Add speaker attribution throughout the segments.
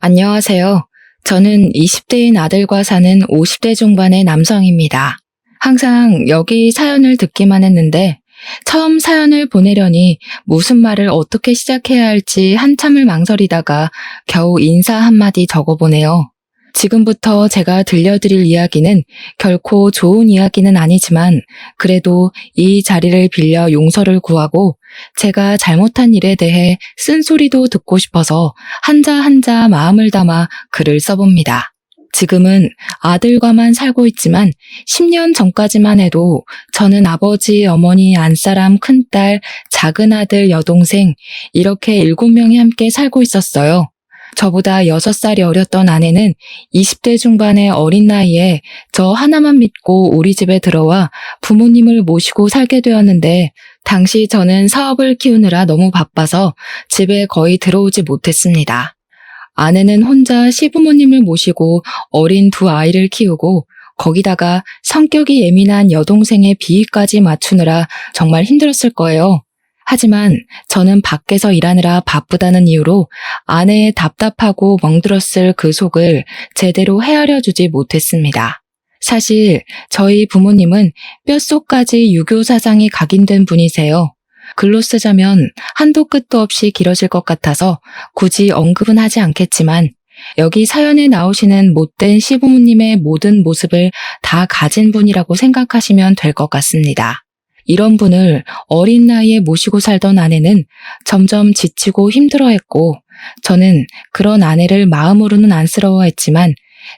Speaker 1: 안녕하세요. 저는 20대인 아들과 사는 50대 중반의 남성입니다. 항상 여기 사연을 듣기만 했는데 처음 사연을 보내려니 무슨 말을 어떻게 시작해야 할지 한참을 망설이다가 겨우 인사 한마디 적어보네요. 지금부터 제가 들려드릴 이야기는 결코 좋은 이야기는 아니지만 그래도 이 자리를 빌려 용서를 구하고 제가 잘못한 일에 대해 쓴소리도 듣고 싶어서 한자 한자 마음을 담아 글을 써봅니다. 지금은 아들과만 살고 있지만 10년 전까지만 해도 저는 아버지, 어머니, 안사람, 큰딸, 작은 아들, 여동생 이렇게 7명이 함께 살고 있었어요. 저보다 6살이 어렸던 아내는 20대 중반의 어린 나이에 저 하나만 믿고 우리 집에 들어와 부모님을 모시고 살게 되었는데 당시 저는 사업을 키우느라 너무 바빠서 집에 거의 들어오지 못했습니다. 아내는 혼자 시부모님을 모시고 어린 두 아이를 키우고 거기다가 성격이 예민한 여동생의 비위까지 맞추느라 정말 힘들었을 거예요. 하지만 저는 밖에서 일하느라 바쁘다는 이유로 아내의 답답하고 멍들었을 그 속을 제대로 헤아려 주지 못했습니다. 사실 저희 부모님은 뼛속까지 유교 사상이 각인된 분이세요. 글로 쓰자면 한도 끝도 없이 길어질 것 같아서 굳이 언급은 하지 않겠지만 여기 사연에 나오시는 못된 시부모님의 모든 모습을 다 가진 분이라고 생각하시면 될 것 같습니다. 이런 분을 어린 나이에 모시고 살던 아내는 점점 지치고 힘들어했고 저는 그런 아내를 마음으로는 안쓰러워했지만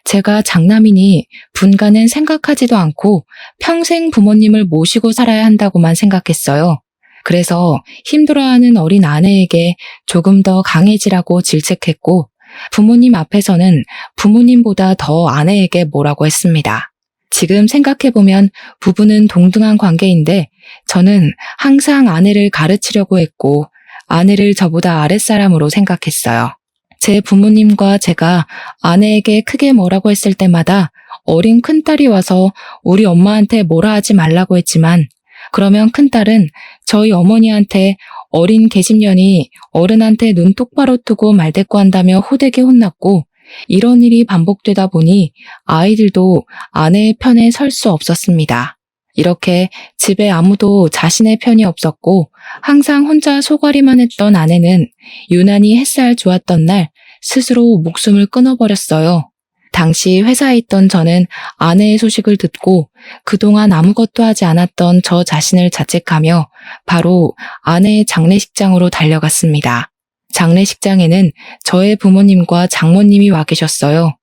Speaker 1: 제가 장남이니 분가는 생각하지도 않고 평생 부모님을 모시고 살아야 한다고만 생각했어요. 그래서 힘들어하는 어린 아내에게 조금 더 강해지라고 질책했고 부모님 앞에서는 부모님보다 더 아내에게 뭐라고 했습니다. 지금 생각해보면 부부는 동등한 관계인데 저는 항상 아내를 가르치려고 했고 아내를 저보다 아랫사람으로 생각했어요. 제 부모님과 제가 아내에게 크게 뭐라고 했을 때마다 어린 큰딸이 와서 우리 엄마한테 뭐라 하지 말라고 했지만 그러면 큰딸은 저희 어머니한테 어린 계집년이 어른한테 눈 똑바로 뜨고 말대꾸한다며 호되게 혼났고 이런 일이 반복되다 보니 아이들도 아내의 편에 설 수 없었습니다. 이렇게 집에 아무도 자신의 편이 없었고 항상 혼자 소갈이만 했던 아내는 유난히 햇살 좋았던 날 스스로 목숨을 끊어버렸어요. 당시 회사에 있던 저는 아내의 소식을 듣고 그동안 아무것도 하지 않았던 저 자신을 자책하며 바로 아내의 장례식장으로 달려갔습니다. 장례식장에는 저의 부모님과 장모님이 와 계셨어요.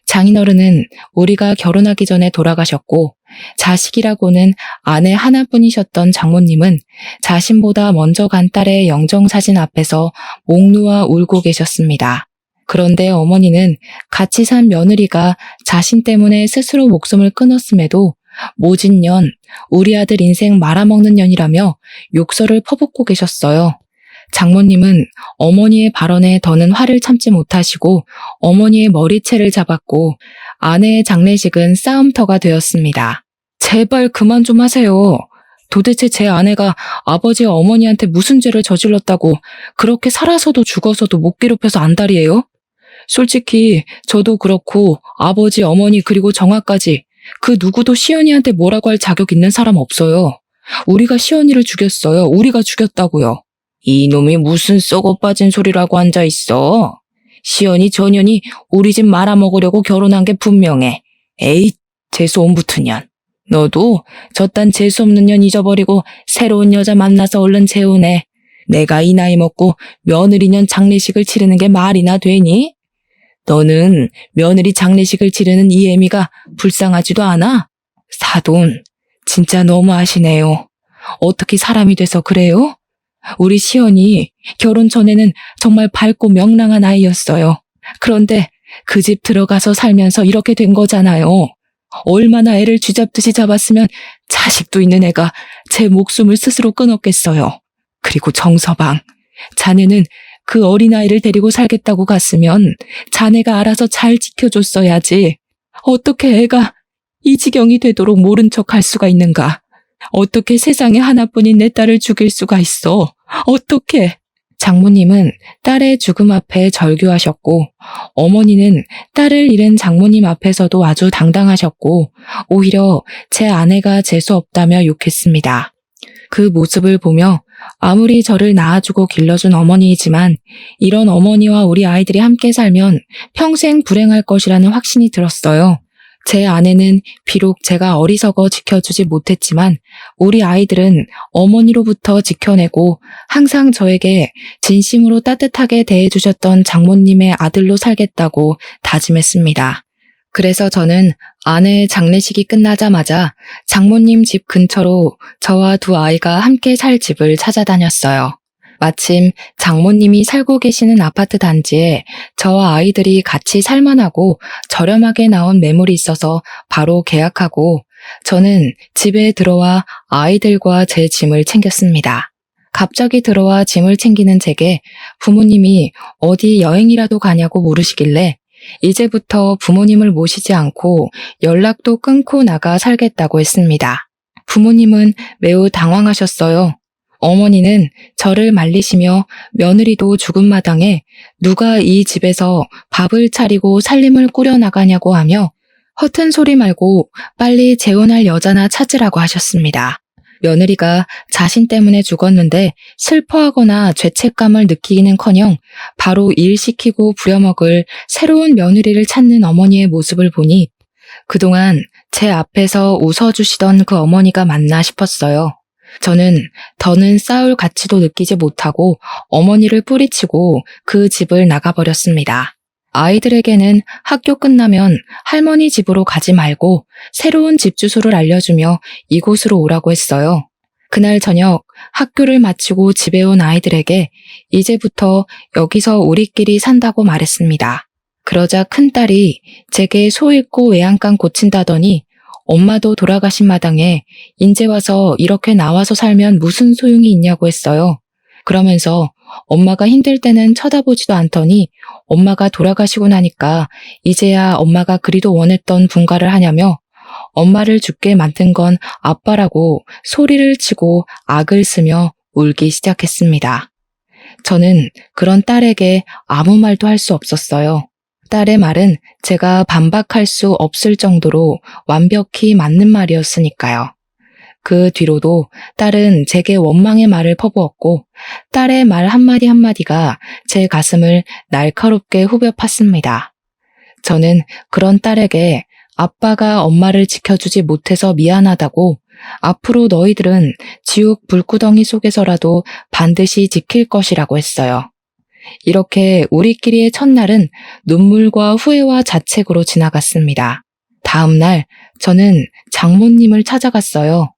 Speaker 1: 장인어른은 우리가 결혼하기 전에 돌아가셨고 자식이라고는 아내 하나뿐이셨던 장모님은 자신보다 먼저 간 딸의 영정사진 앞에서 목 놓아 울고 계셨습니다. 그런데 어머니는 같이 산 며느리가 자신 때문에 스스로 목숨을 끊었음에도 모진 년, 우리 아들 인생 말아먹는 년이라며 욕설을 퍼붓고 계셨어요. 장모님은 어머니의 발언에 더는 화를 참지 못하시고 어머니의 머리채를 잡았고 아내의 장례식은 싸움터가 되었습니다. 제발 그만 좀 하세요. 도대체 제 아내가 아버지 어머니한테 무슨 죄를 저질렀다고 그렇게 살아서도 죽어서도 못 괴롭혀서 안달이에요? 솔직히 저도 그렇고 아버지, 어머니 그리고 정아까지 그 누구도 시연이한테 뭐라고 할 자격 있는 사람 없어요. 우리가 시연이를 죽였어요. 우리가 죽였다고요. 이놈이 무슨 썩어 빠진 소리라고 앉아있어. 시연이 저 년이 우리 집 말아먹으려고 결혼한 게 분명해. 에이, 재수없는 붙은 년. 너도 저딴 재수없는 년 잊어버리고 새로운 여자 만나서 얼른 재혼해. 내가 이 나이 먹고 며느리년 장례식을 치르는 게 말이나 되니? 너는 며느리 장례식을 치르는 이 애미가 불쌍하지도 않아? 사돈, 진짜 너무하시네요. 어떻게 사람이 돼서 그래요? 우리 시연이 결혼 전에는 정말 밝고 명랑한 아이였어요. 그런데 그 집 들어가서 살면서 이렇게 된 거잖아요. 얼마나 애를 쥐잡듯이 잡았으면 자식도 있는 애가 제 목숨을 스스로 끊었겠어요. 그리고 정서방, 자네는 그 어린아이를 데리고 살겠다고 갔으면 자네가 알아서 잘 지켜줬어야지. 어떻게 애가 이 지경이 되도록 모른 척 할 수가 있는가? 어떻게 세상에 하나뿐인 내 딸을 죽일 수가 있어? 어떻게? 장모님은 딸의 죽음 앞에 절규하셨고, 어머니는 딸을 잃은 장모님 앞에서도 아주 당당하셨고, 오히려 제 아내가 재수 없다며 욕했습니다. 그 모습을 보며 아무리 저를 낳아주고 길러준 어머니이지만 이런 어머니와 우리 아이들이 함께 살면 평생 불행할 것이라는 확신이 들었어요. 제 아내는 비록 제가 어리석어 지켜주지 못했지만 우리 아이들은 어머니로부터 지켜내고 항상 저에게 진심으로 따뜻하게 대해주셨던 장모님의 아들로 살겠다고 다짐했습니다. 그래서 저는 아내의 장례식이 끝나자마자 장모님 집 근처로 저와 두 아이가 함께 살 집을 찾아다녔어요. 마침 장모님이 살고 계시는 아파트 단지에 저와 아이들이 같이 살만하고 저렴하게 나온 매물이 있어서 바로 계약하고 저는 집에 들어와 아이들과 제 짐을 챙겼습니다. 갑자기 들어와 짐을 챙기는 제게 부모님이 어디 여행이라도 가냐고 물으시길래 이제부터 부모님을 모시지 않고 연락도 끊고 나가 살겠다고 했습니다. 부모님은 매우 당황하셨어요. 어머니는 저를 말리시며 며느리도 죽은 마당에 누가 이 집에서 밥을 차리고 살림을 꾸려나가냐고 하며 허튼 소리 말고 빨리 재혼할 여자나 찾으라고 하셨습니다. 며느리가 자신 때문에 죽었는데 슬퍼하거나 죄책감을 느끼기는커녕 바로 일 시키고 부려먹을 새로운 며느리를 찾는 어머니의 모습을 보니 그동안 제 앞에서 웃어주시던 그 어머니가 맞나 싶었어요. 저는 더는 싸울 가치도 느끼지 못하고 어머니를 뿌리치고 그 집을 나가버렸습니다. 아이들에게는 학교 끝나면 할머니 집으로 가지 말고 새로운 집 주소를 알려주며 이곳으로 오라고 했어요. 그날 저녁 학교를 마치고 집에 온 아이들에게 이제부터 여기서 우리끼리 산다고 말했습니다. 그러자 큰딸이 제게 소 잃고 외양간 고친다더니 엄마도 돌아가신 마당에 인제 와서 이렇게 나와서 살면 무슨 소용이 있냐고 했어요. 그러면서 엄마가 힘들 때는 쳐다보지도 않더니 엄마가 돌아가시고 나니까 이제야 엄마가 그리도 원했던 분가를 하냐며 엄마를 죽게 만든 건 아빠라고 소리를 치고 악을 쓰며 울기 시작했습니다. 저는 그런 딸에게 아무 말도 할 수 없었어요. 딸의 말은 제가 반박할 수 없을 정도로 완벽히 맞는 말이었으니까요. 그 뒤로도 딸은 제게 원망의 말을 퍼부었고 딸의 말 한마디 한마디가 제 가슴을 날카롭게 후벼 팠습니다. 저는 그런 딸에게 아빠가 엄마를 지켜주지 못해서 미안하다고 앞으로 너희들은 지옥 불구덩이 속에서라도 반드시 지킬 것이라고 했어요. 이렇게 우리끼리의 첫날은 눈물과 후회와 자책으로 지나갔습니다. 다음 날 저는 장모님을 찾아갔어요.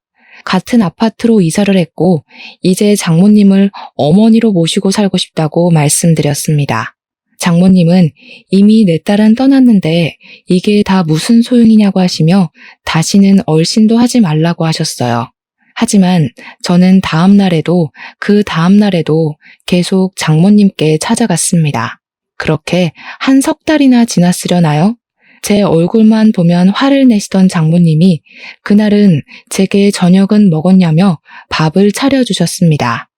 Speaker 1: 같은 아파트로 이사를 했고 이제 장모님을 어머니로 모시고 살고 싶다고 말씀드렸습니다. 장모님은 이미 내 딸은 떠났는데 이게 다 무슨 소용이냐고 하시며 다시는 얼씬도 하지 말라고 하셨어요. 하지만 저는 다음 날에도 그 다음 날에도 계속 장모님께 찾아갔습니다. 그렇게 한 석 달이나 지났으려나요? 제 얼굴만 보면 화를 내시던 장모님이 그날은 제게 저녁은 먹었냐며 밥을 차려주셨습니다.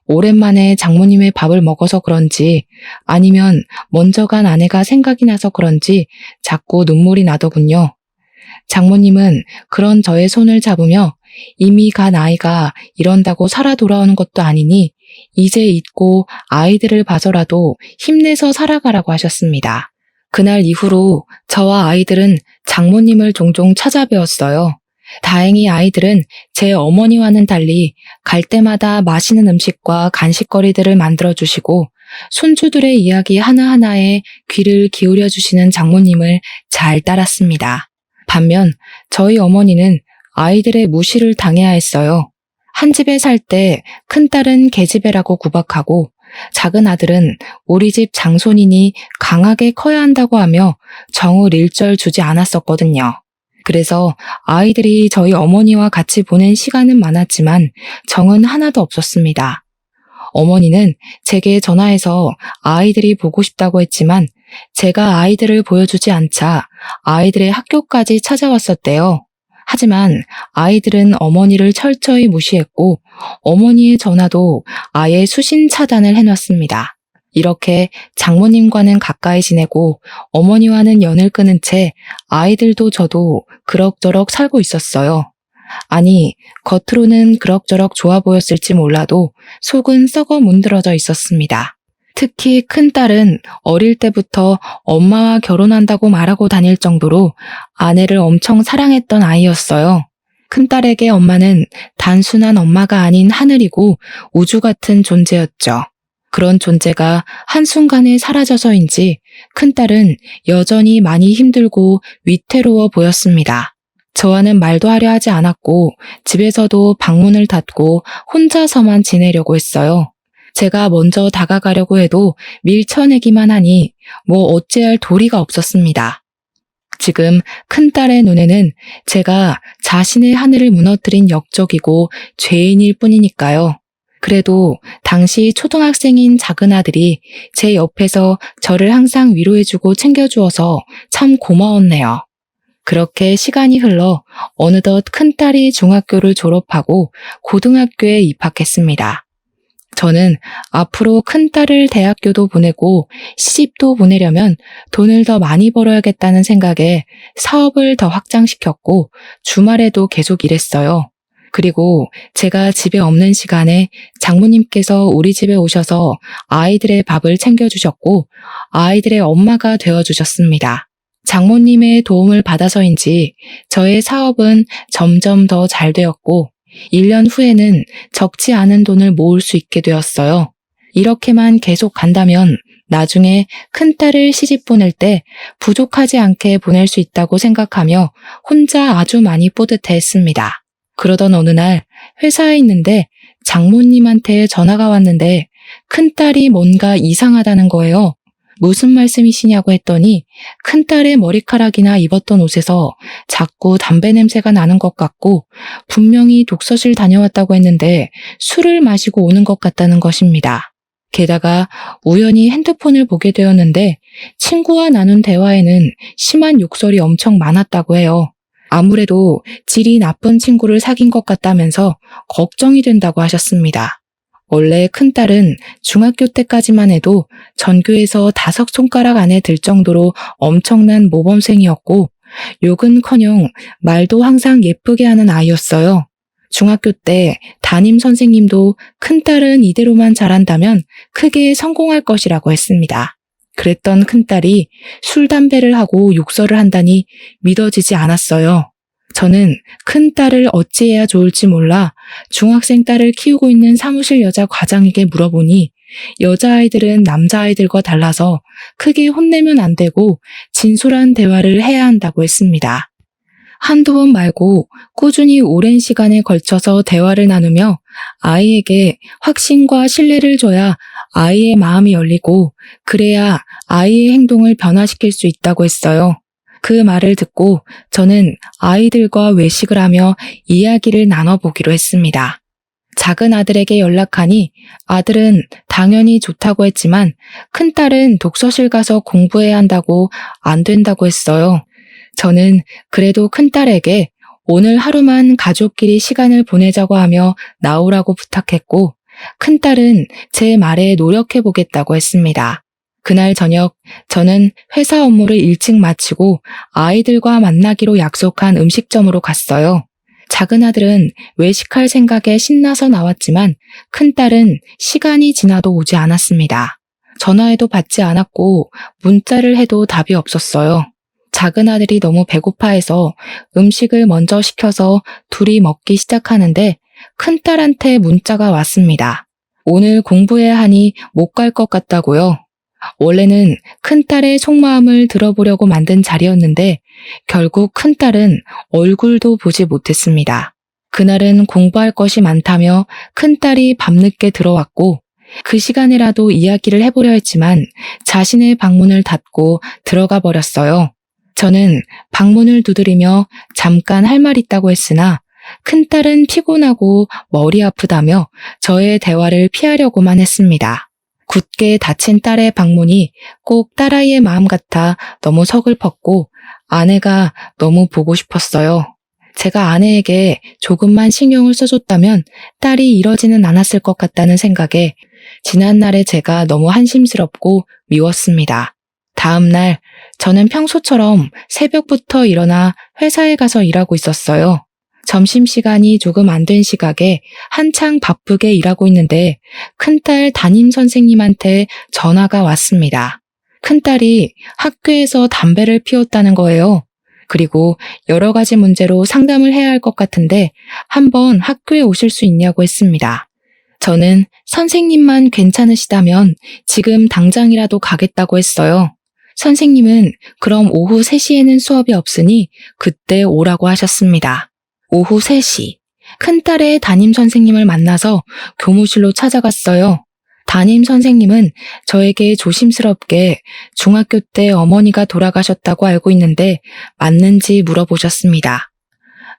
Speaker 1: 오랜만에 장모님의 밥을 먹어서 그런지 아니면 먼저 간 아내가 생각이 나서 그런지 자꾸 눈물이 나더군요. 장모님은 그런 저의 손을 잡으며 이미 간 아이가 이런다고 살아 돌아오는 것도 아니니 이제 잊고 아이들을 봐서라도 힘내서 살아가라고 하셨습니다. 그날 이후로 저와 아이들은 장모님을 종종 찾아뵈었어요. 다행히 아이들은 제 어머니와는 달리 갈 때마다 맛있는 음식과 간식거리들을 만들어주시고 손주들의 이야기 하나하나에 귀를 기울여주시는 장모님을 잘 따랐습니다. 반면 저희 어머니는 아이들의 무시를 당해야 했어요. 한 집에 살 때 큰딸은 계집애라고 구박하고 작은 아들은 우리 집 장손이니 강하게 커야 한다고 하며 정을 일절 주지 않았었거든요. 그래서 아이들이 저희 어머니와 같이 보낸 시간은 많았지만 정은 하나도 없었습니다. 어머니는 제게 전화해서 아이들이 보고 싶다고 했지만 제가 아이들을 보여주지 않자 아이들의 학교까지 찾아왔었대요. 하지만 아이들은 어머니를 철저히 무시했고 어머니의 전화도 아예 수신 차단을 해놨습니다. 이렇게 장모님과는 가까이 지내고 어머니와는 연을 끊은 채 아이들도 저도 그럭저럭 살고 있었어요. 아니, 겉으로는 그럭저럭 좋아 보였을지 몰라도 속은 썩어 문드러져 있었습니다. 특히 큰딸은 어릴 때부터 엄마와 결혼한다고 말하고 다닐 정도로 아내를 엄청 사랑했던 아이였어요. 큰딸에게 엄마는 단순한 엄마가 아닌 하늘이고 우주 같은 존재였죠. 그런 존재가 한순간에 사라져서인지 큰딸은 여전히 많이 힘들고 위태로워 보였습니다. 저와는 말도 하려 하지 않았고 집에서도 방문을 닫고 혼자서만 지내려고 했어요. 제가 먼저 다가가려고 해도 밀쳐내기만 하니 뭐 어찌할 도리가 없었습니다. 지금 큰딸의 눈에는 제가 자신의 하늘을 무너뜨린 역적이고 죄인일 뿐이니까요. 그래도 당시 초등학생인 작은 아들이 제 옆에서 저를 항상 위로해주고 챙겨주어서 참 고마웠네요. 그렇게 시간이 흘러 어느덧 큰딸이 중학교를 졸업하고 고등학교에 입학했습니다. 저는 앞으로 큰딸을 대학교도 보내고 시집도 보내려면 돈을 더 많이 벌어야겠다는 생각에 사업을 더 확장시켰고 주말에도 계속 일했어요. 그리고 제가 집에 없는 시간에 장모님께서 우리 집에 오셔서 아이들의 밥을 챙겨주셨고 아이들의 엄마가 되어주셨습니다. 장모님의 도움을 받아서인지 저의 사업은 점점 더 잘 되었고 1년 후에는 적지 않은 돈을 모을 수 있게 되었어요. 이렇게만 계속 간다면 나중에 큰딸을 시집 보낼 때 부족하지 않게 보낼 수 있다고 생각하며 혼자 아주 많이 뿌듯해했습니다. 그러던 어느 날 회사에 있는데 장모님한테 전화가 왔는데 큰딸이 뭔가 이상하다는 거예요. 무슨 말씀이시냐고 했더니 큰딸의 머리카락이나 입었던 옷에서 자꾸 담배 냄새가 나는 것 같고 분명히 독서실 다녀왔다고 했는데 술을 마시고 오는 것 같다는 것입니다. 게다가 우연히 핸드폰을 보게 되었는데 친구와 나눈 대화에는 심한 욕설이 엄청 많았다고 해요. 아무래도 질이 나쁜 친구를 사귄 것 같다면서 걱정이 된다고 하셨습니다. 원래 큰딸은 중학교 때까지만 해도 전교에서 5손가락 안에 들 정도로 엄청난 모범생이었고 욕은커녕 말도 항상 예쁘게 하는 아이였어요. 중학교 때 담임 선생님도 큰딸은 이대로만 잘한다면 크게 성공할 것이라고 했습니다. 그랬던 큰딸이 술, 담배를 하고 욕설을 한다니 믿어지지 않았어요. 저는 큰딸을 어찌해야 좋을지 몰라 중학생 딸을 키우고 있는 사무실 여자 과장에게 물어보니 여자아이들은 남자아이들과 달라서 크게 혼내면 안 되고 진솔한 대화를 해야 한다고 했습니다. 한두 번 말고 꾸준히 오랜 시간에 걸쳐서 대화를 나누며 아이에게 확신과 신뢰를 줘야 아이의 마음이 열리고 그래야 아이의 행동을 변화시킬 수 있다고 했어요. 그 말을 듣고 저는 아이들과 외식을 하며 이야기를 나눠보기로 했습니다. 작은 아들에게 연락하니 아들은 당연히 좋다고 했지만 큰딸은 독서실 가서 공부해야 한다고 안 된다고 했어요. 저는 그래도 큰딸에게 오늘 하루만 가족끼리 시간을 보내자고 하며 나오라고 부탁했고 큰딸은 제 말에 노력해보겠다고 했습니다. 그날 저녁 저는 회사 업무를 일찍 마치고 아이들과 만나기로 약속한 음식점으로 갔어요. 작은 아들은 외식할 생각에 신나서 나왔지만 큰딸은 시간이 지나도 오지 않았습니다. 전화해도 받지 않았고 문자를 해도 답이 없었어요. 작은 아들이 너무 배고파해서 음식을 먼저 시켜서 둘이 먹기 시작하는데 큰딸한테 문자가 왔습니다. 오늘 공부해야 하니 못 갈 것 같다고요. 원래는 큰딸의 속마음을 들어보려고 만든 자리였는데 결국 큰딸은 얼굴도 보지 못했습니다. 그날은 공부할 것이 많다며 큰딸이 밤늦게 들어왔고 그 시간에라도 이야기를 해보려 했지만 자신의 방문을 닫고 들어가 버렸어요. 저는 방문을 두드리며 잠깐 할 말 있다고 했으나 큰딸은 피곤하고 머리 아프다며 저의 대화를 피하려고만 했습니다. 굳게 닫힌 딸의 방문이 꼭 딸아이의 마음 같아 너무 서글펐고 아내가 너무 보고 싶었어요. 제가 아내에게 조금만 신경을 써줬다면 딸이 이러지는 않았을 것 같다는 생각에 지난날에 제가 너무 한심스럽고 미웠습니다. 다음 날 저는 평소처럼 새벽부터 일어나 회사에 가서 일하고 있었어요. 점심시간이 조금 안 된 시각에 한창 바쁘게 일하고 있는데 큰딸 담임 선생님한테 전화가 왔습니다. 큰딸이 학교에서 담배를 피웠다는 거예요. 그리고 여러 가지 문제로 상담을 해야 할 것 같은데 한번 학교에 오실 수 있냐고 했습니다. 저는 선생님만 괜찮으시다면 지금 당장이라도 가겠다고 했어요. 선생님은 그럼 오후 3시에는 수업이 없으니 그때 오라고 하셨습니다. 오후 3시. 큰딸의 담임 선생님을 만나서 교무실로 찾아갔어요. 담임 선생님은 저에게 조심스럽게 중학교 때 어머니가 돌아가셨다고 알고 있는데 맞는지 물어보셨습니다.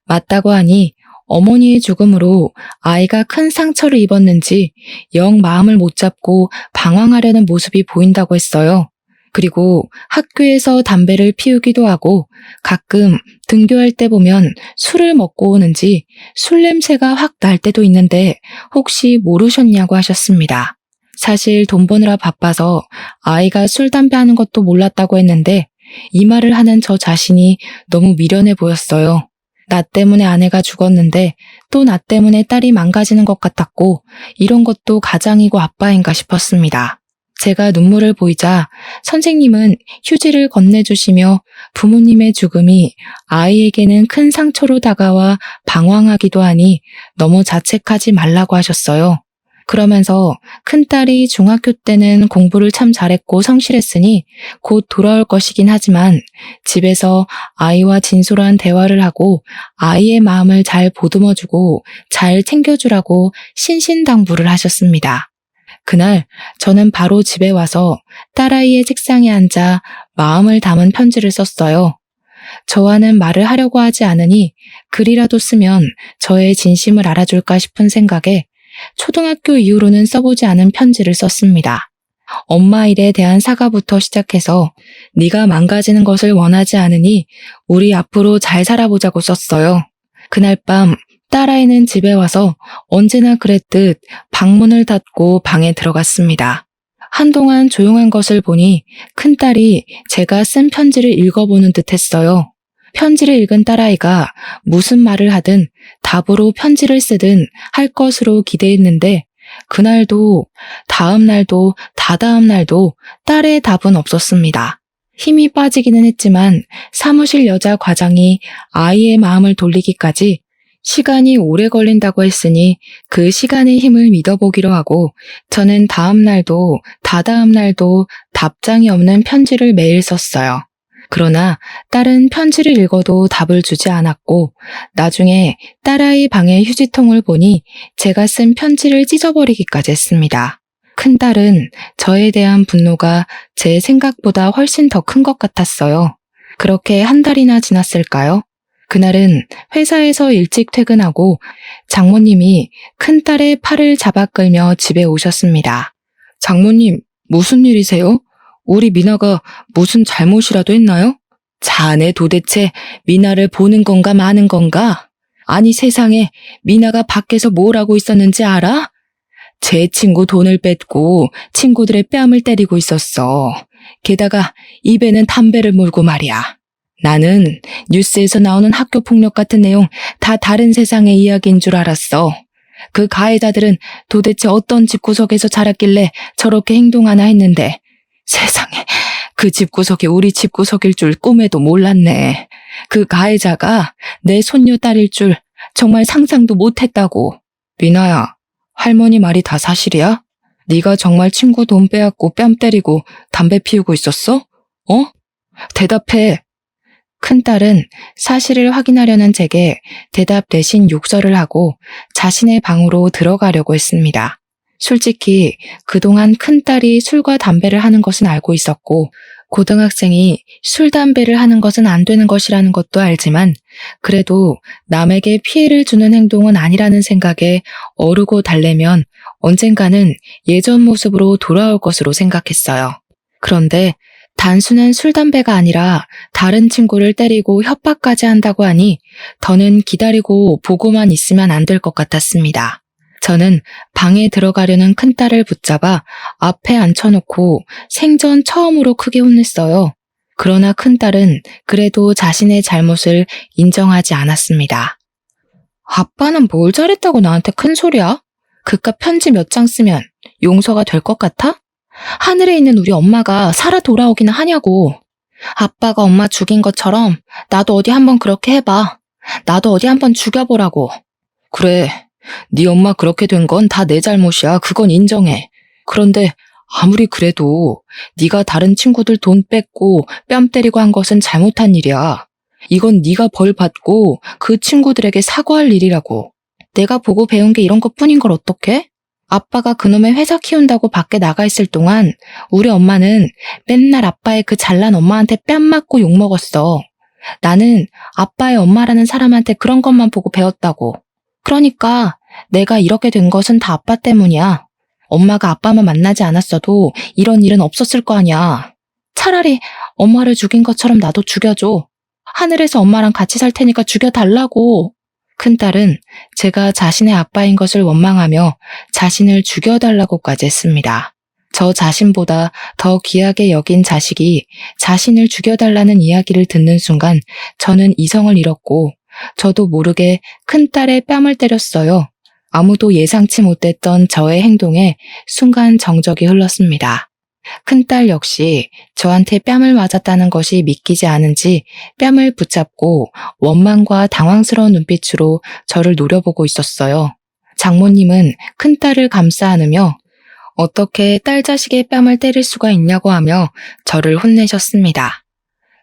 Speaker 1: 맞다고 하니 어머니의 죽음으로 아이가 큰 상처를 입었는지 영 마음을 못 잡고 방황하려는 모습이 보인다고 했어요. 그리고 학교에서 담배를 피우기도 하고 가끔 등교할 때 보면 술을 먹고 오는지 술 냄새가 확 날 때도 있는데 혹시 모르셨냐고 하셨습니다. 사실 돈 버느라 바빠서 아이가 술, 담배 하는 것도 몰랐다고 했는데 이 말을 하는 저 자신이 너무 미련해 보였어요. 나 때문에 아내가 죽었는데 또 나 때문에 딸이 망가지는 것 같았고 이런 것도 가장이고 아빠인가 싶었습니다. 제가 눈물을 보이자 선생님은 휴지를 건네주시며 부모님의 죽음이 아이에게는 큰 상처로 다가와 방황하기도 하니 너무 자책하지 말라고 하셨어요. 그러면서 큰딸이 중학교 때는 공부를 참 잘했고 성실했으니 곧 돌아올 것이긴 하지만 집에서 아이와 진솔한 대화를 하고 아이의 마음을 잘 보듬어주고 잘 챙겨주라고 신신당부를 하셨습니다. 그날 저는 바로 집에 와서 딸아이의 책상에 앉아 마음을 담은 편지를 썼어요. 저와는 말을 하려고 하지 않으니 글이라도 쓰면 저의 진심을 알아줄까 싶은 생각에 초등학교 이후로는 써보지 않은 편지를 썼습니다. 엄마 일에 대한 사과부터 시작해서 네가 망가지는 것을 원하지 않으니 우리 앞으로 잘 살아보자고 썼어요. 그날 밤 딸아이는 집에 와서 언제나 그랬듯 방문을 닫고 방에 들어갔습니다. 한동안 조용한 것을 보니 큰딸이 제가 쓴 편지를 읽어보는 듯 했어요. 편지를 읽은 딸아이가 무슨 말을 하든 답으로 편지를 쓰든 할 것으로 기대했는데 그날도 다음 날도 다다음 날도 딸의 답은 없었습니다. 힘이 빠지기는 했지만 사무실 여자 과장이 아이의 마음을 돌리기까지 시간이 오래 걸린다고 했으니 그 시간의 힘을 믿어보기로 하고 저는 다음 날도 다다음 날도 답장이 없는 편지를 매일 썼어요. 그러나 딸은 편지를 읽어도 답을 주지 않았고 나중에 딸아이 방의 휴지통을 보니 제가 쓴 편지를 찢어버리기까지 했습니다. 큰딸은 저에 대한 분노가 제 생각보다 훨씬 더 큰 것 같았어요. 그렇게 한 달이나 지났을까요? 그날은 회사에서 일찍 퇴근하고 장모님이 큰딸의 팔을 잡아 끌며 집에 오셨습니다. 장모님, 무슨 일이세요? 우리 미나가 무슨 잘못이라도 했나요? 자네 도대체 미나를 보는 건가 마는 건가? 아니 세상에 미나가 밖에서 뭘 하고 있었는지 알아? 제 친구 돈을 뺏고 친구들의 뺨을 때리고 있었어. 게다가 입에는 담배를 물고 말이야. 나는 뉴스에서 나오는 학교 폭력 같은 내용 다 다른 세상의 이야기인 줄 알았어. 그 가해자들은 도대체 어떤 집구석에서 자랐길래 저렇게 행동하나 했는데 세상에 그 집구석이 우리 집구석일 줄 꿈에도 몰랐네. 그 가해자가 내 손녀 딸일 줄 정말 상상도 못했다고. 미나야, 할머니 말이 다 사실이야? 네가 정말 친구 돈 빼앗고 뺨 때리고 담배 피우고 있었어? 어? 대답해. 큰딸은 사실을 확인하려는 제게 대답 대신 욕설을 하고 자신의 방으로 들어가려고 했습니다. 솔직히 그동안 큰딸이 술과 담배를 하는 것은 알고 있었고 고등학생이 술, 담배를 하는 것은 안 되는 것이라는 것도 알지만 그래도 남에게 피해를 주는 행동은 아니라는 생각에 어르고 달래면 언젠가는 예전 모습으로 돌아올 것으로 생각했어요. 그런데 단순한 술, 담배가 아니라 다른 친구를 때리고 협박까지 한다고 하니 더는 기다리고 보고만 있으면 안 될 것 같았습니다. 저는 방에 들어가려는 큰딸을 붙잡아 앞에 앉혀놓고 생전 처음으로 크게 혼냈어요. 그러나 큰딸은 그래도 자신의 잘못을 인정하지 않았습니다. 아빠는 뭘 잘했다고 나한테 큰 소리야? 그깟 편지 몇 장 쓰면 용서가 될 것 같아? 하늘에 있는 우리 엄마가 살아 돌아오기는 하냐고. 아빠가 엄마 죽인 것처럼 나도 어디 한번 그렇게 해봐. 나도 어디 한번 죽여보라고. 그래, 네 엄마 그렇게 된 건 다 내 잘못이야. 그건 인정해. 그런데 아무리 그래도 네가 다른 친구들 돈 뺏고 뺨 때리고 한 것은 잘못한 일이야. 이건 네가 벌 받고 그 친구들에게 사과할 일이라고. 내가 보고 배운 게 이런 것뿐인 걸 어떡해? 아빠가 그놈의 회사 키운다고 밖에 나가 있을 동안 우리 엄마는 맨날 아빠의 그 잘난 엄마한테 뺨 맞고 욕먹었어. 나는 아빠의 엄마라는 사람한테 그런 것만 보고 배웠다고. 그러니까 내가 이렇게 된 것은 다 아빠 때문이야. 엄마가 아빠만 만나지 않았어도 이런 일은 없었을 거 아니야. 차라리 엄마를 죽인 것처럼 나도 죽여줘. 하늘에서 엄마랑 같이 살 테니까 죽여달라고. 큰딸은 제가 자신의 아빠인 것을 원망하며 자신을 죽여달라고까지 했습니다. 저 자신보다 더 귀하게 여긴 자식이 자신을 죽여달라는 이야기를 듣는 순간 저는 이성을 잃었고 저도 모르게 큰딸의 뺨을 때렸어요. 아무도 예상치 못했던 저의 행동에 순간 정적이 흘렀습니다. 큰딸 역시 저한테 뺨을 맞았다는 것이 믿기지 않은지 뺨을 붙잡고 원망과 당황스러운 눈빛으로 저를 노려보고 있었어요. 장모님은 큰딸을 감싸 안으며 어떻게 딸 자식의 뺨을 때릴 수가 있냐고 하며 저를 혼내셨습니다.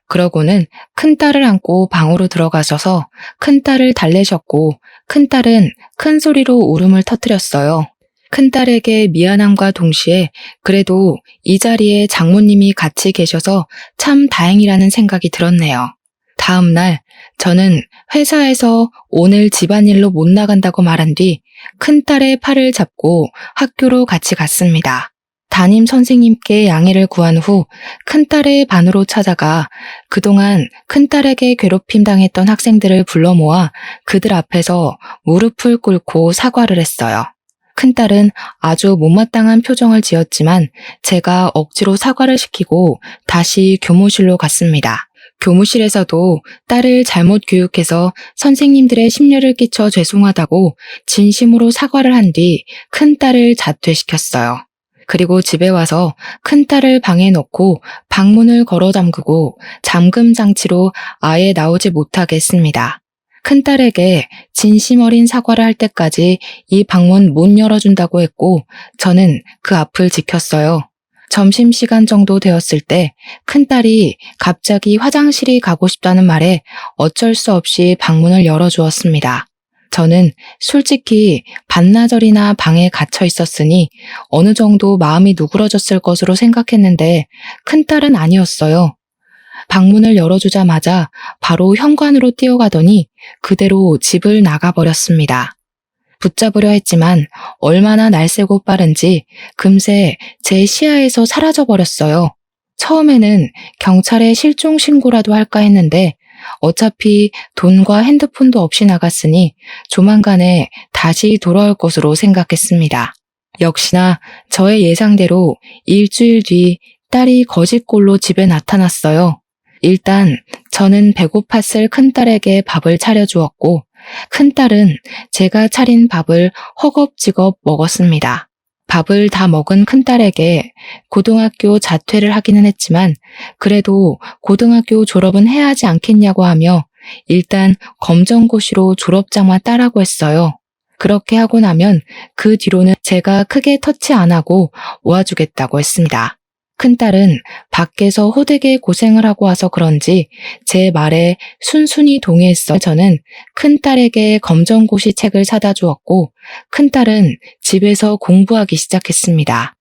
Speaker 1: 그러고는 큰딸을 안고 방으로 들어가셔서 큰딸을 달래셨고 큰딸은 큰 소리로 울음을 터뜨렸어요. 큰딸에게 미안함과 동시에 그래도 이 자리에 장모님이 같이 계셔서 참 다행이라는 생각이 들었네요. 다음 날 저는 회사에서 오늘 집안일로 못 나간다고 말한 뒤 큰딸의 팔을 잡고 학교로 같이 갔습니다. 담임 선생님께 양해를 구한 후 큰딸의 반으로 찾아가 그동안 큰딸에게 괴롭힘 당했던 학생들을 불러 모아 그들 앞에서 무릎을 꿇고 사과를 했어요. 큰딸은 아주 못마땅한 표정을 지었지만 제가 억지로 사과를 시키고 다시 교무실로 갔습니다. 교무실에서도 딸을 잘못 교육해서 선생님들의 심려를 끼쳐 죄송하다고 진심으로 사과를 한 뒤 큰딸을 자퇴시켰어요. 그리고 집에 와서 큰딸을 방에 넣고 방문을 걸어 잠그고 잠금 장치로 아예 나오지 못하게 했습니다. 큰딸에게 진심 어린 사과를 할 때까지 이 방문 못 열어준다고 했고 저는 그 앞을 지켰어요. 점심시간 정도 되었을 때 큰딸이 갑자기 화장실이 가고 싶다는 말에 어쩔 수 없이 방문을 열어주었습니다. 저는 솔직히 반나절이나 방에 갇혀 있었으니 어느 정도 마음이 누그러졌을 것으로 생각했는데 큰딸은 아니었어요. 방문을 열어주자마자 바로 현관으로 뛰어가더니 그대로 집을 나가버렸습니다. 붙잡으려 했지만 얼마나 날쌔고 빠른지 금세 제 시야에서 사라져버렸어요. 처음에는 경찰에 실종 신고라도 할까 했는데 어차피 돈과 핸드폰도 없이 나갔으니 조만간에 다시 돌아올 것으로 생각했습니다. 역시나 저의 예상대로 일주일 뒤 딸이 거짓골로 집에 나타났어요. 일단 저는 배고팠을 큰딸에게 밥을 차려주었고 큰딸은 제가 차린 밥을 허겁지겁 먹었습니다. 밥을 다 먹은 큰딸에게 고등학교 자퇴를 하기는 했지만 그래도 고등학교 졸업은 해야 하지 않겠냐고 하며 일단 검정고시로 졸업장만 따라고 했어요. 그렇게 하고 나면 그 뒤로는 제가 크게 터치 안 하고 모아주겠다고 했습니다. 큰딸은 밖에서 호되게 고생을 하고 와서 그런지 제 말에 순순히 동의했어. 저는 큰딸에게 검정고시 책을 사다 주었고 큰딸은 집에서 공부하기 시작했습니다.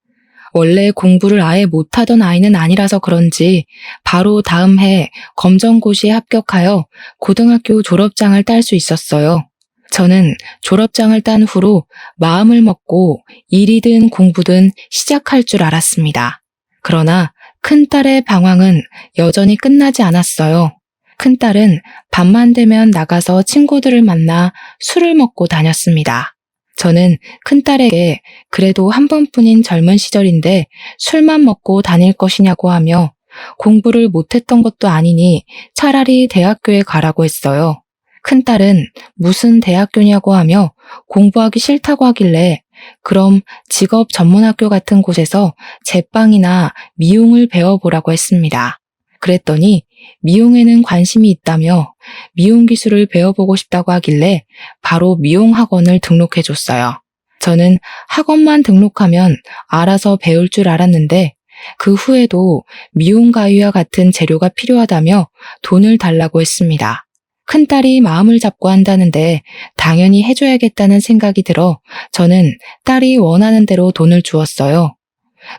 Speaker 1: 원래 공부를 아예 못하던 아이는 아니라서 그런지 바로 다음 해 검정고시에 합격하여 고등학교 졸업장을 딸 수 있었어요. 저는 졸업장을 딴 후로 마음을 먹고 일이든 공부든 시작할 줄 알았습니다. 그러나 큰딸의 방황은 여전히 끝나지 않았어요. 큰딸은 밤만 되면 나가서 친구들을 만나 술을 먹고 다녔습니다. 저는 큰딸에게 그래도 한 번뿐인 젊은 시절인데 술만 먹고 다닐 것이냐고 하며 공부를 못했던 것도 아니니 차라리 대학교에 가라고 했어요. 큰딸은 무슨 대학교냐고 하며 공부하기 싫다고 하길래 그럼 직업 전문학교 같은 곳에서 제빵이나 미용을 배워보라고 했습니다. 그랬더니 미용에는 관심이 있다며 미용 기술을 배워보고 싶다고 하길래 바로 미용 학원을 등록해줬어요. 저는 학원만 등록하면 알아서 배울 줄 알았는데 그 후에도 미용 가위와 같은 재료가 필요하다며 돈을 달라고 했습니다. 큰딸이 마음을 잡고 한다는데 당연히 해줘야겠다는 생각이 들어 저는 딸이 원하는 대로 돈을 주었어요.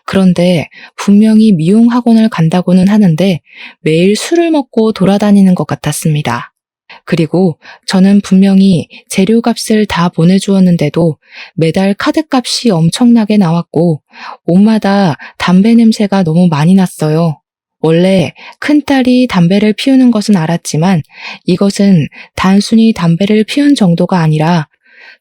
Speaker 1: 그런데 분명히 미용 학원을 간다고는 하는데 매일 술을 먹고 돌아다니는 것 같았습니다. 그리고 저는 분명히 재료값을 다 보내주었는데도 매달 카드값이 엄청나게 나왔고 옷마다 담배 냄새가 너무 많이 났어요. 원래 큰딸이 담배를 피우는 것은 알았지만 이것은 단순히 담배를 피운 정도가 아니라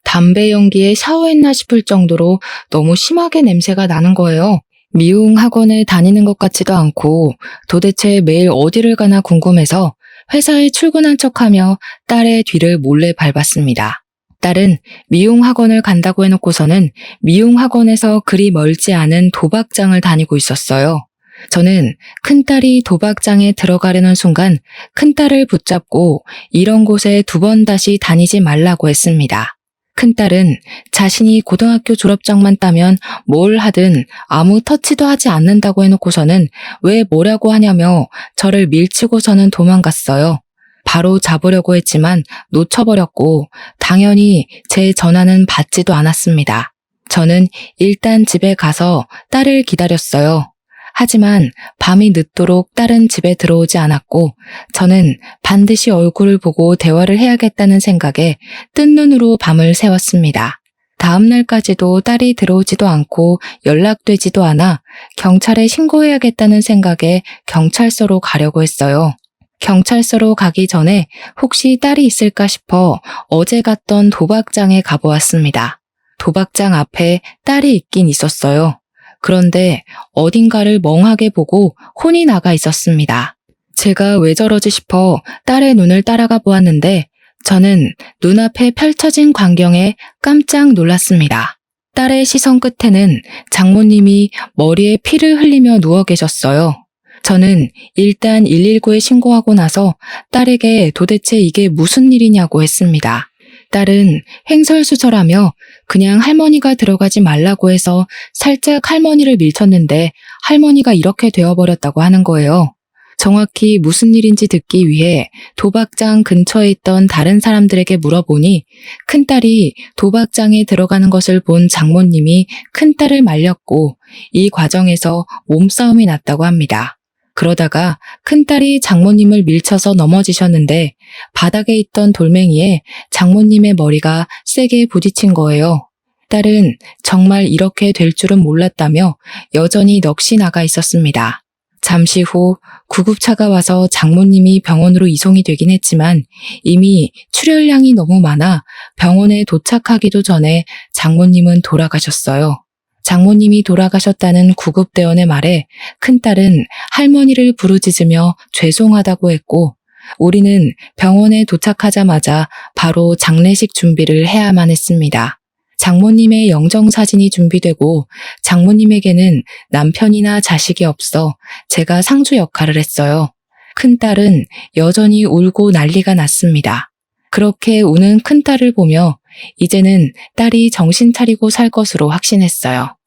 Speaker 1: 담배 연기에 샤워했나 싶을 정도로 너무 심하게 냄새가 나는 거예요. 미용 학원에 다니는 것 같지도 않고 도대체 매일 어디를 가나 궁금해서 회사에 출근한 척하며 딸의 뒤를 몰래 밟았습니다. 딸은 미용 학원을 간다고 해놓고서는 미용 학원에서 그리 멀지 않은 도박장을 다니고 있었어요. 저는 큰딸이 도박장에 들어가려는 순간 큰딸을 붙잡고 이런 곳에 2번 다시 다니지 말라고 했습니다. 큰딸은 자신이 고등학교 졸업장만 따면 뭘 하든 아무 터치도 하지 않는다고 해놓고서는 왜 뭐라고 하냐며 저를 밀치고서는 도망갔어요. 바로 잡으려고 했지만 놓쳐버렸고 당연히 제 전화는 받지도 않았습니다. 저는 일단 집에 가서 딸을 기다렸어요. 하지만 밤이 늦도록 딸은 집에 들어오지 않았고 저는 반드시 얼굴을 보고 대화를 해야겠다는 생각에 뜬 눈으로 밤을 새웠습니다. 다음 날까지도 딸이 들어오지도 않고 연락되지도 않아 경찰에 신고해야겠다는 생각에 경찰서로 가려고 했어요. 경찰서로 가기 전에 혹시 딸이 있을까 싶어 어제 갔던 도박장에 가보았습니다. 도박장 앞에 딸이 있긴 있었어요. 그런데 어딘가를 멍하게 보고 혼이 나가 있었습니다. 제가 왜 저러지 싶어 딸의 눈을 따라가 보았는데 저는 눈앞에 펼쳐진 광경에 깜짝 놀랐습니다. 딸의 시선 끝에는 장모님이 머리에 피를 흘리며 누워 계셨어요. 저는 일단 119에 신고하고 나서 딸에게 도대체 이게 무슨 일이냐고 했습니다. 딸은 횡설수설하며 그냥 할머니가 들어가지 말라고 해서 살짝 할머니를 밀쳤는데 할머니가 이렇게 되어버렸다고 하는 거예요. 정확히 무슨 일인지 듣기 위해 도박장 근처에 있던 다른 사람들에게 물어보니 큰딸이 도박장에 들어가는 것을 본 장모님이 큰딸을 말렸고 이 과정에서 몸싸움이 났다고 합니다. 그러다가 큰딸이 장모님을 밀쳐서 넘어지셨는데 바닥에 있던 돌멩이에 장모님의 머리가 세게 부딪힌 거예요. 딸은 정말 이렇게 될 줄은 몰랐다며 여전히 넋이 나가 있었습니다. 잠시 후 구급차가 와서 장모님이 병원으로 이송이 되긴 했지만 이미 출혈량이 너무 많아 병원에 도착하기도 전에 장모님은 돌아가셨어요. 장모님이 돌아가셨다는 구급대원의 말에 큰딸은 할머니를 부르짖으며 죄송하다고 했고 우리는 병원에 도착하자마자 바로 장례식 준비를 해야만 했습니다. 장모님의 영정사진이 준비되고 장모님에게는 남편이나 자식이 없어 제가 상주 역할을 했어요. 큰딸은 여전히 울고 난리가 났습니다. 그렇게 우는 큰딸을 보며 이제는 딸이 정신 차리고 살 것으로 확신했어요.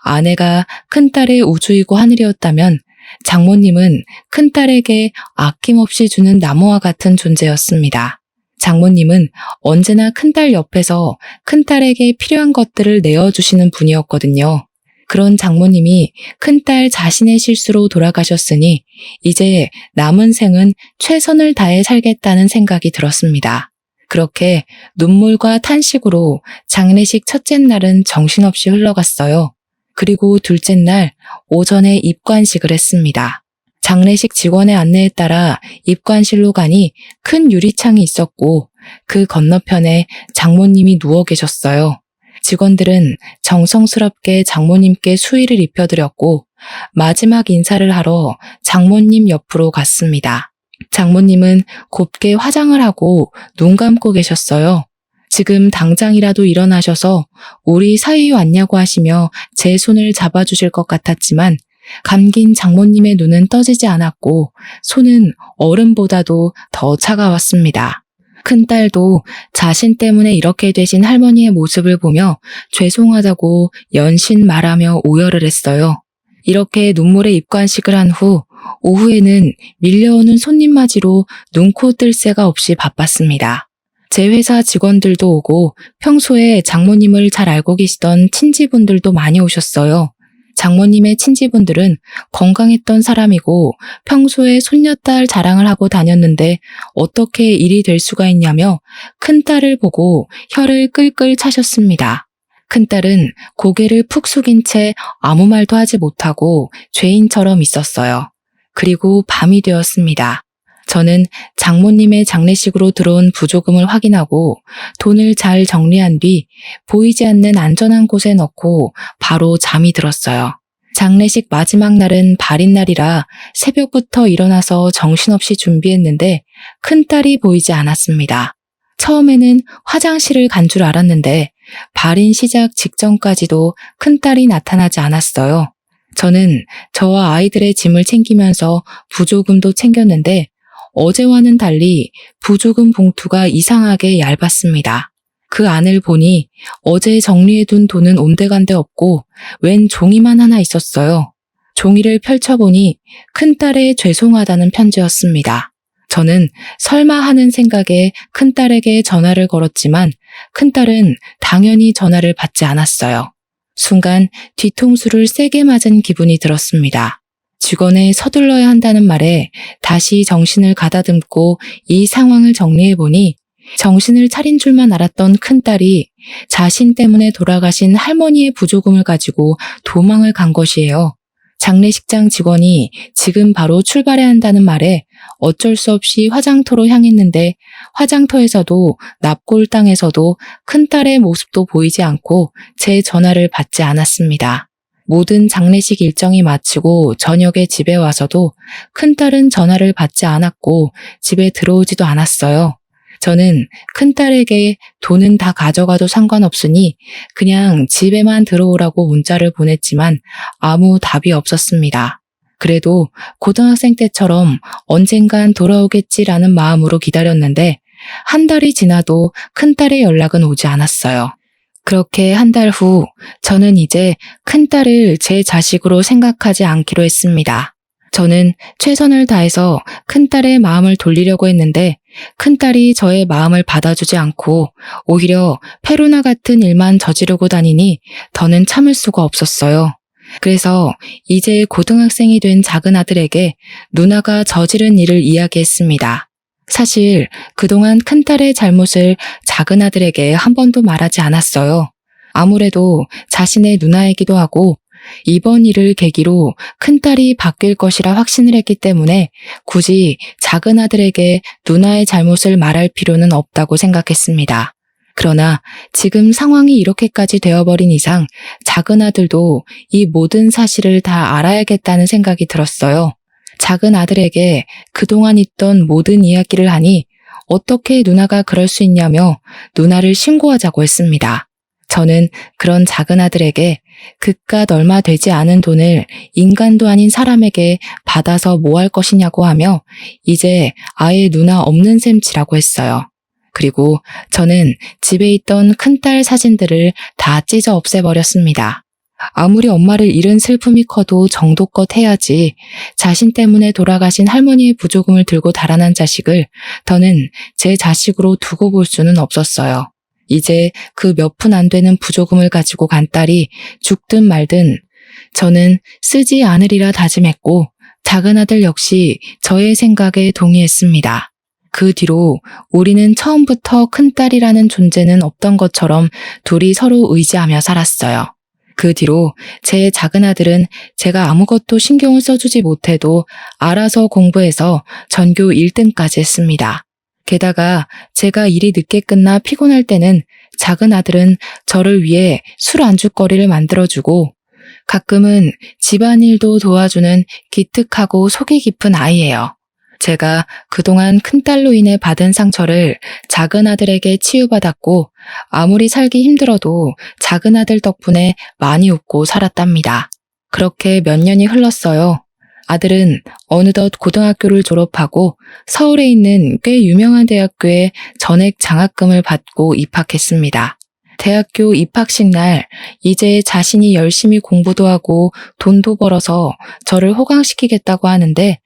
Speaker 1: 아내가 큰딸의 우주이고 하늘이었다면 장모님은 큰딸에게 아낌없이 주는 나무와 같은 존재였습니다. 장모님은 언제나 큰딸 옆에서 큰딸에게 필요한 것들을 내어주시는 분이었거든요. 그런 장모님이 큰딸 자신의 실수로 돌아가셨으니 이제 남은 생은 최선을 다해 살겠다는 생각이 들었습니다. 그렇게 눈물과 탄식으로 장례식 첫째 날은 정신없이 흘러갔어요. 그리고 둘째 날 오전에 입관식을 했습니다. 장례식 직원의 안내에 따라 입관실로 가니 큰 유리창이 있었고 그 건너편에 장모님이 누워 계셨어요. 직원들은 정성스럽게 장모님께 수의를 입혀드렸고 마지막 인사를 하러 장모님 옆으로 갔습니다. 장모님은 곱게 화장을 하고 눈 감고 계셨어요. 지금 당장이라도 일어나셔서 우리 사위 왔냐고 하시며 제 손을 잡아주실 것 같았지만 감긴 장모님의 눈은 떠지지 않았고 손은 얼음보다도 더 차가웠습니다. 큰딸도 자신 때문에 이렇게 되신 할머니의 모습을 보며 죄송하다고 연신 말하며 오열을 했어요. 이렇게 눈물의 입관식을 한 후 오후에는 밀려오는 손님 맞이로 눈코 뜰 새가 없이 바빴습니다. 제 회사 직원들도 오고 평소에 장모님을 잘 알고 계시던 친지분들도 많이 오셨어요. 장모님의 친지분들은 건강했던 사람이고 평소에 손녀딸 자랑을 하고 다녔는데 어떻게 일이 될 수가 있냐며 큰딸을 보고 혀를 끌끌 차셨습니다. 큰딸은 고개를 푹 숙인 채 아무 말도 하지 못하고 죄인처럼 있었어요. 그리고 밤이 되었습니다. 저는 장모님의 장례식으로 들어온 부조금을 확인하고 돈을 잘 정리한 뒤 보이지 않는 안전한 곳에 넣고 바로 잠이 들었어요. 장례식 마지막 날은 발인 날이라 새벽부터 일어나서 정신없이 준비했는데 큰딸이 보이지 않았습니다. 처음에는 화장실을 간 줄 알았는데 발인 시작 직전까지도 큰딸이 나타나지 않았어요. 저는 저와 아이들의 짐을 챙기면서 부조금도 챙겼는데 어제와는 달리 부조금 봉투가 이상하게 얇았습니다. 그 안을 보니 어제 정리해둔 돈은 온데간데 없고 웬 종이만 하나 있었어요. 종이를 펼쳐보니 큰딸의 죄송하다는 편지였습니다. 저는 설마 하는 생각에 큰딸에게 전화를 걸었지만 큰딸은 당연히 전화를 받지 않았어요. 순간 뒤통수를 세게 맞은 기분이 들었습니다. 직원에 서둘러야 한다는 말에 다시 정신을 가다듬고 이 상황을 정리해보니 정신을 차린 줄만 알았던 큰딸이 자신 때문에 돌아가신 할머니의 부조금을 가지고 도망을 간 것이에요. 장례식장 직원이 지금 바로 출발해야 한다는 말에 어쩔 수 없이 화장터로 향했는데 화장터에서도 납골당에서도 큰딸의 모습도 보이지 않고 제 전화를 받지 않았습니다. 모든 장례식 일정이 마치고 저녁에 집에 와서도 큰딸은 전화를 받지 않았고 집에 들어오지도 않았어요. 저는 큰딸에게 돈은 다 가져가도 상관없으니 그냥 집에만 들어오라고 문자를 보냈지만 아무 답이 없었습니다. 그래도 고등학생 때처럼 언젠간 돌아오겠지라는 마음으로 기다렸는데 한 달이 지나도 큰딸의 연락은 오지 않았어요. 그렇게 한 달 후 저는 이제 큰딸을 제 자식으로 생각하지 않기로 했습니다. 저는 최선을 다해서 큰딸의 마음을 돌리려고 했는데 큰딸이 저의 마음을 받아주지 않고 오히려 페루나 같은 일만 저지르고 다니니 더는 참을 수가 없었어요. 그래서 이제 고등학생이 된 작은 아들에게 누나가 저지른 일을 이야기했습니다. 사실 그동안 큰딸의 잘못을 작은 아들에게 한 번도 말하지 않았어요. 아무래도 자신의 누나이기도 하고 이번 일을 계기로 큰딸이 바뀔 것이라 확신을 했기 때문에 굳이 작은 아들에게 누나의 잘못을 말할 필요는 없다고 생각했습니다. 그러나 지금 상황이 이렇게까지 되어버린 이상 작은 아들도 이 모든 사실을 다 알아야겠다는 생각이 들었어요. 작은 아들에게 그동안 있던 모든 이야기를 하니 어떻게 누나가 그럴 수 있냐며 누나를 신고하자고 했습니다. 저는 그런 작은 아들에게 그깟 얼마 되지 않은 돈을 인간도 아닌 사람에게 받아서 뭐 할 것이냐고 하며 이제 아예 누나 없는 셈치라고 했어요. 그리고 저는 집에 있던 큰딸 사진들을 다 찢어 없애버렸습니다. 아무리 엄마를 잃은 슬픔이 커도 정도껏 해야지 자신 때문에 돌아가신 할머니의 부조금을 들고 달아난 자식을 더는 제 자식으로 두고 볼 수는 없었어요. 이제 그 몇 푼 안 되는 부조금을 가지고 간 딸이 죽든 말든 저는 쓰지 않으리라 다짐했고 작은 아들 역시 저의 생각에 동의했습니다. 그 뒤로 우리는 처음부터 큰딸이라는 존재는 없던 것처럼 둘이 서로 의지하며 살았어요. 그 뒤로 제 작은 아들은 제가 아무것도 신경을 써주지 못해도 알아서 공부해서 전교 1등까지 했습니다. 게다가 제가 일이 늦게 끝나 피곤할 때는 작은 아들은 저를 위해 술 안주거리를 만들어주고 가끔은 집안일도 도와주는 기특하고 속이 깊은 아이예요. 제가 그동안 큰딸로 인해 받은 상처를 작은 아들에게 치유받았고 아무리 살기 힘들어도 작은 아들 덕분에 많이 웃고 살았답니다. 그렇게 몇 년이 흘렀어요. 아들은 어느덧 고등학교를 졸업하고 서울에 있는 꽤 유명한 대학교에 전액 장학금을 받고 입학했습니다. 대학교 입학식 날 이제 자신이 열심히 공부도 하고 돈도 벌어서 저를 호강시키겠다고 하는데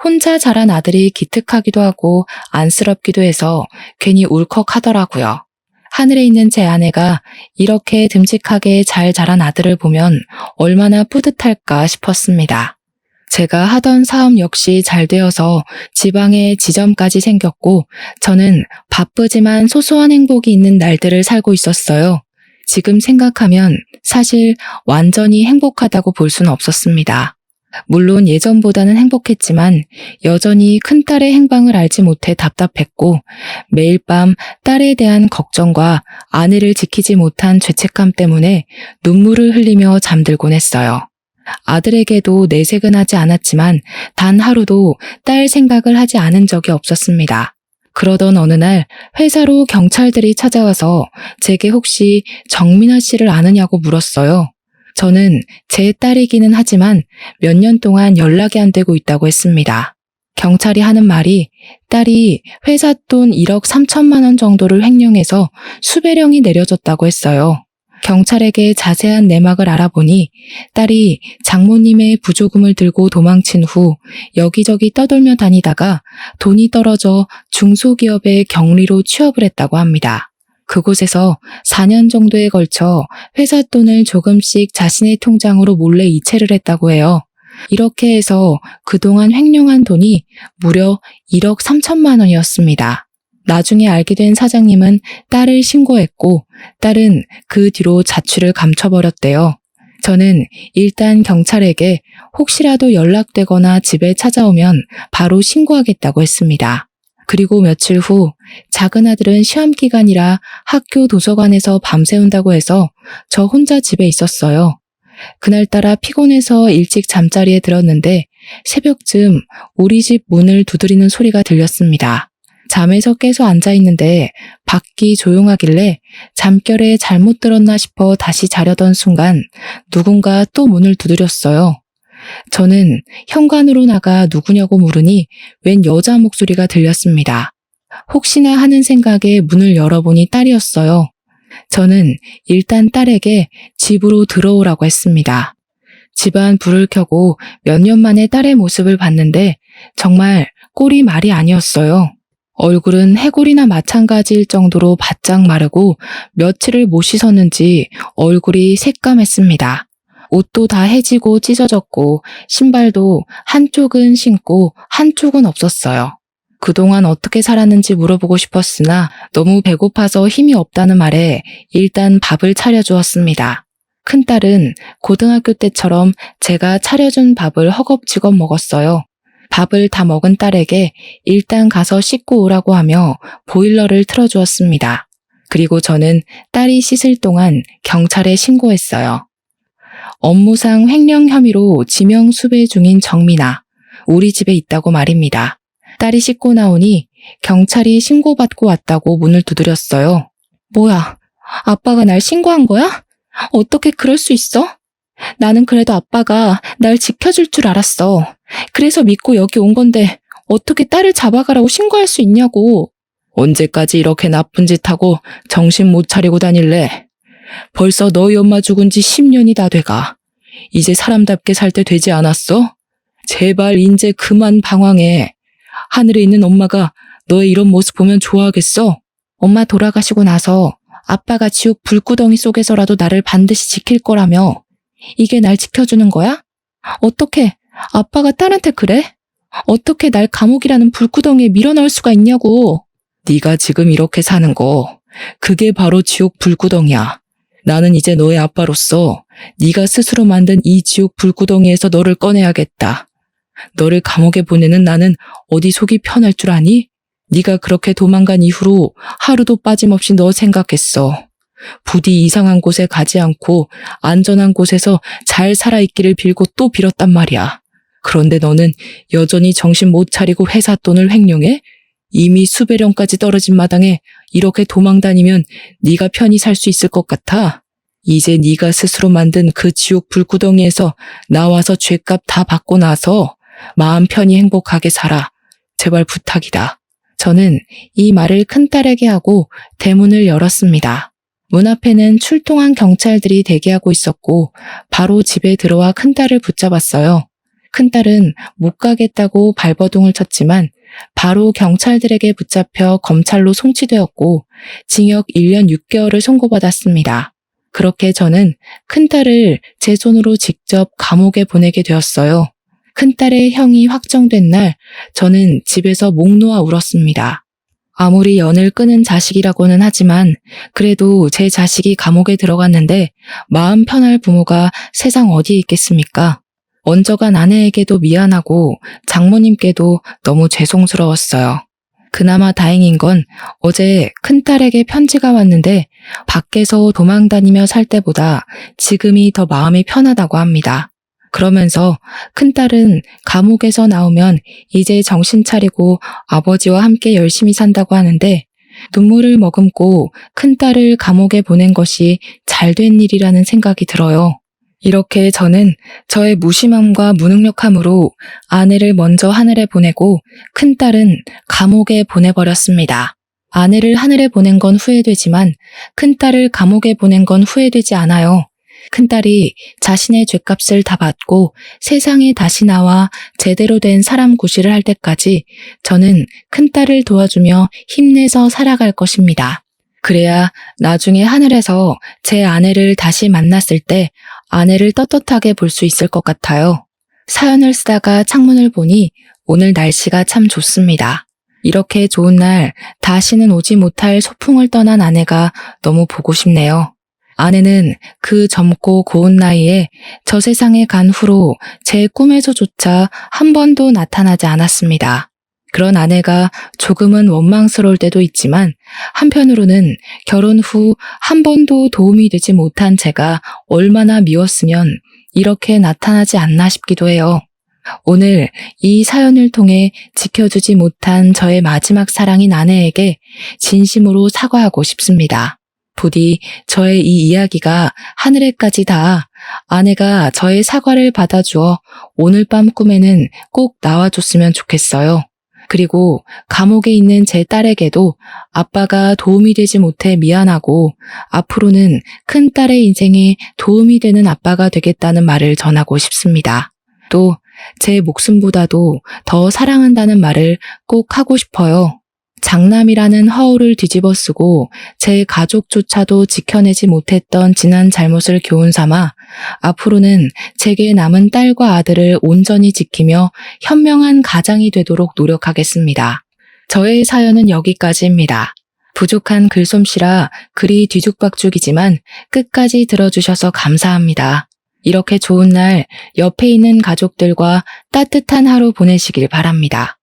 Speaker 1: 혼자 자란 아들이 기특하기도 하고 안쓰럽기도 해서 괜히 울컥하더라고요. 하늘에 있는 제 아내가 이렇게 듬직하게 잘 자란 아들을 보면 얼마나 뿌듯할까 싶었습니다. 제가 하던 사업 역시 잘 되어서 지방에 지점까지 생겼고 저는 바쁘지만 소소한 행복이 있는 날들을 살고 있었어요. 지금 생각하면 사실 완전히 행복하다고 볼 수는 없었습니다. 물론 예전보다는 행복했지만 여전히 큰딸의 행방을 알지 못해 답답했고 매일 밤 딸에 대한 걱정과 아내를 지키지 못한 죄책감 때문에 눈물을 흘리며 잠들곤 했어요. 아들에게도 내색은 하지 않았지만 단 하루도 딸 생각을 하지 않은 적이 없었습니다. 그러던 어느 날 회사로 경찰들이 찾아와서 제게 혹시 정민아 씨를 아느냐고 물었어요. 저는 제 딸이기는 하지만 몇 년 동안 연락이 안 되고 있다고 했습니다. 경찰이 하는 말이 딸이 회사 돈 1억 3천만 원 정도를 횡령해서 수배령이 내려졌다고 했어요. 경찰에게 자세한 내막을 알아보니 딸이 장모님의 부조금을 들고 도망친 후 여기저기 떠돌며 다니다가 돈이 떨어져 중소기업의 경리로 취업을 했다고 합니다. 그곳에서 4년 정도에 걸쳐 회사 돈을 조금씩 자신의 통장으로 몰래 이체를 했다고 해요. 이렇게 해서 그동안 횡령한 돈이 무려 1억 3천만 원이었습니다. 나중에 알게 된 사장님은 딸을 신고했고 딸은 그 뒤로 자취를 감춰버렸대요. 저는 일단 경찰에게 혹시라도 연락되거나 집에 찾아오면 바로 신고하겠다고 했습니다. 그리고 며칠 후 작은 아들은 시험 기간이라 학교 도서관에서 밤새운다고 해서 저 혼자 집에 있었어요. 그날따라 피곤해서 일찍 잠자리에 들었는데 새벽쯤 우리 집 문을 두드리는 소리가 들렸습니다. 잠에서 깨서 앉아있는데 밖이 조용하길래 잠결에 잘못 들었나 싶어 다시 자려던 순간 누군가 또 문을 두드렸어요. 저는 현관으로 나가 누구냐고 물으니 웬 여자 목소리가 들렸습니다. 혹시나 하는 생각에 문을 열어보니 딸이었어요. 저는 일단 딸에게 집으로 들어오라고 했습니다. 집안 불을 켜고 몇 년 만에 딸의 모습을 봤는데 정말 꼴이 말이 아니었어요. 얼굴은 해골이나 마찬가지일 정도로 바짝 마르고 며칠을 못 씻었는지 얼굴이 새까맸습니다. 옷도 다 해지고 찢어졌고 신발도 한쪽은 신고 한쪽은 없었어요. 그동안 어떻게 살았는지 물어보고 싶었으나 너무 배고파서 힘이 없다는 말에 일단 밥을 차려주었습니다. 큰딸은 고등학교 때처럼 제가 차려준 밥을 허겁지겁 먹었어요. 밥을 다 먹은 딸에게 일단 가서 씻고 오라고 하며 보일러를 틀어주었습니다. 그리고 저는 딸이 씻을 동안 경찰에 신고했어요. 업무상 횡령 혐의로 지명 수배 중인 정민아, 우리 집에 있다고 말입니다. 딸이 씻고 나오니 경찰이 신고받고 왔다고 문을 두드렸어요. 뭐야, 아빠가 날 신고한 거야? 어떻게 그럴 수 있어? 나는 그래도 아빠가 날 지켜줄 줄 알았어. 그래서 믿고 여기 온 건데 어떻게 딸을 잡아가라고 신고할 수 있냐고. 언제까지 이렇게 나쁜 짓 하고 정신 못 차리고 다닐래? 벌써 너희 엄마 죽은 지 10년이 다 돼가. 이제 사람답게 살 때 되지 않았어? 제발 이제 그만 방황해. 하늘에 있는 엄마가 너의 이런 모습 보면 좋아하겠어? 엄마 돌아가시고 나서 아빠가 지옥 불구덩이 속에서라도 나를 반드시 지킬 거라며. 이게 날 지켜주는 거야? 어떻게 아빠가 딸한테 그래? 어떻게 날 감옥이라는 불구덩이에 밀어넣을 수가 있냐고. 네가 지금 이렇게 사는 거, 그게 바로 지옥 불구덩이야. 나는 이제 너의 아빠로서 네가 스스로 만든 이 지옥 불구덩이에서 너를 꺼내야겠다. 너를 감옥에 보내는 나는 어디 속이 편할 줄 아니? 네가 그렇게 도망간 이후로 하루도 빠짐없이 너 생각했어. 부디 이상한 곳에 가지 않고 안전한 곳에서 잘 살아있기를 빌고 또 빌었단 말이야. 그런데 너는 여전히 정신 못 차리고 회사 돈을 횡령해? 이미 수배령까지 떨어진 마당에 이렇게 도망다니면 네가 편히 살 수 있을 것 같아? 이제 네가 스스로 만든 그 지옥 불구덩이에서 나와서 죗값 다 받고 나서 마음 편히 행복하게 살아. 제발 부탁이다. 저는 이 말을 큰딸에게 하고 대문을 열었습니다. 문 앞에는 출동한 경찰들이 대기하고 있었고 바로 집에 들어와 큰딸을 붙잡았어요. 큰딸은 못 가겠다고 발버둥을 쳤지만 바로 경찰들에게 붙잡혀 검찰로 송치되었고 징역 1년 6개월을 선고받았습니다. 그렇게 저는 큰딸을 제 손으로 직접 감옥에 보내게 되었어요. 큰딸의 형이 확정된 날 저는 집에서 목 놓아 울었습니다. 아무리 연을 끄는 자식이라고는 하지만 그래도 제 자식이 감옥에 들어갔는데 마음 편할 부모가 세상 어디에 있겠습니까? 먼저간 아내에게도 미안하고 장모님께도 너무 죄송스러웠어요. 그나마 다행인 건 어제 큰딸에게 편지가 왔는데 밖에서 도망다니며 살 때보다 지금이 더 마음이 편하다고 합니다. 그러면서 큰딸은 감옥에서 나오면 이제 정신 차리고 아버지와 함께 열심히 산다고 하는데 눈물을 머금고 큰딸을 감옥에 보낸 것이 잘된 일이라는 생각이 들어요. 이렇게 저는 저의 무심함과 무능력함으로 아내를 먼저 하늘에 보내고 큰딸은 감옥에 보내버렸습니다. 아내를 하늘에 보낸 건 후회되지만 큰딸을 감옥에 보낸 건 후회되지 않아요. 큰딸이 자신의 죗값을 다 받고 세상에 다시 나와 제대로 된 사람 구실을 할 때까지 저는 큰딸을 도와주며 힘내서 살아갈 것입니다. 그래야 나중에 하늘에서 제 아내를 다시 만났을 때 아내를 떳떳하게 볼 수 있을 것 같아요. 사연을 쓰다가 창문을 보니 오늘 날씨가 참 좋습니다. 이렇게 좋은 날 다시는 오지 못할 소풍을 떠난 아내가 너무 보고 싶네요. 아내는 그 젊고 고운 나이에 저 세상에 간 후로 제 꿈에서조차 한 번도 나타나지 않았습니다. 그런 아내가 조금은 원망스러울 때도 있지만 한편으로는 결혼 후 한 번도 도움이 되지 못한 제가 얼마나 미웠으면 이렇게 나타나지 않나 싶기도 해요. 오늘 이 사연을 통해 지켜주지 못한 저의 마지막 사랑인 아내에게 진심으로 사과하고 싶습니다. 부디 저의 이 이야기가 하늘에까지 닿아 아내가 저의 사과를 받아주어 오늘 밤 꿈에는 꼭 나와줬으면 좋겠어요. 그리고 감옥에 있는 제 딸에게도 아빠가 도움이 되지 못해 미안하고 앞으로는 큰 딸의 인생에 도움이 되는 아빠가 되겠다는 말을 전하고 싶습니다. 또 제 목숨보다도 더 사랑한다는 말을 꼭 하고 싶어요. 장남이라는 허울을 뒤집어 쓰고 제 가족조차도 지켜내지 못했던 지난 잘못을 교훈 삼아 앞으로는 제게 남은 딸과 아들을 온전히 지키며 현명한 가장이 되도록 노력하겠습니다. 저의 사연은 여기까지입니다. 부족한 글솜씨라 글이 뒤죽박죽이지만 끝까지 들어주셔서 감사합니다. 이렇게 좋은 날 옆에 있는 가족들과 따뜻한 하루 보내시길 바랍니다.